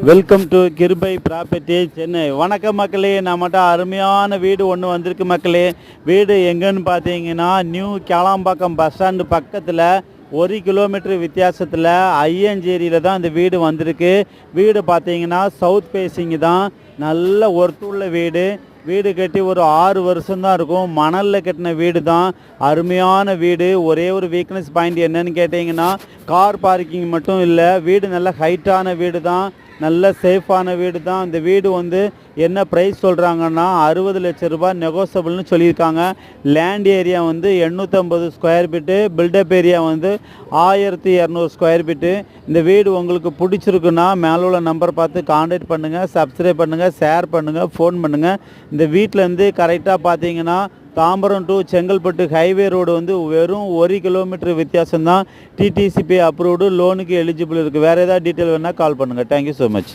Welcome to கிருபை property Chennai. வணக்கம் மக்களே, நம்மகிட்ட அருமையான வீடு ஒன்று வந்திருக்கு மக்களே. வீடு எங்கன்னு பார்த்தீங்கன்னா நியூ கேளாம்பாக்கம் பஸ் ஸ்டாண்டு பக்கத்தில் 1 கிலோமீட்டர் வித்தியாசத்தில் ஐயஞ்சேரியில் தான் இந்த வீடு வந்திருக்கு. வீடு பார்த்தீங்கன்னா சவுத் ஃபேஸிங்கு தான். நல்ல ஒர்த்துள்ள வீடு. வீடு கட்டி ஒரு 6 வருஷம்தான் இருக்கும். மணலில் கட்டின வீடு தான். அருமையான வீடு. ஒரே ஒரு வீக்னஸ் பாயிண்ட் என்னன்னு கேட்டிங்கன்னா கார் பார்க்கிங் மட்டும் இல்லை. வீடு நல்ல ஹைட்டான வீடு தான். நல்ல சேஃபான வீடு தான். இந்த வீடு வந்து என்ன ப்ரைஸ் சொல்கிறாங்கன்னா 60 லட்ச ரூபா நெகோசபிள்னு சொல்லியிருக்காங்க. லேண்ட் ஏரியா வந்து 850 ஸ்கொயர் ஃபீட்டு, பில்டப் ஏரியா வந்து 1200 ஸ்கொயர் ஃபீட்டு. இந்த வீடு உங்களுக்கு பிடிச்சிருக்குன்னா மேலே உள்ள நம்பர் பார்த்து கான்டாக்ட் பண்ணுங்கள், சப்ஸ்கிரைப் பண்ணுங்கள், ஷேர் பண்ணுங்கள், ஃபோன் பண்ணுங்கள். இந்த வீட்டிலேருந்து கரெக்டாக பார்த்தீங்கன்னா Tambaram to Chengalpattu highway road வந்து வெறும் 1 கிலோமீட்டர் வித்தியாசம்தான். டிடிசிபி அப்ரூவ்டு, லோனுக்கு எலிஜிபிள் இருக்குது. வேறு ஏதாவது டீட்டெயில் வேணால் கால் பண்ணுங்கள். Thank you so much.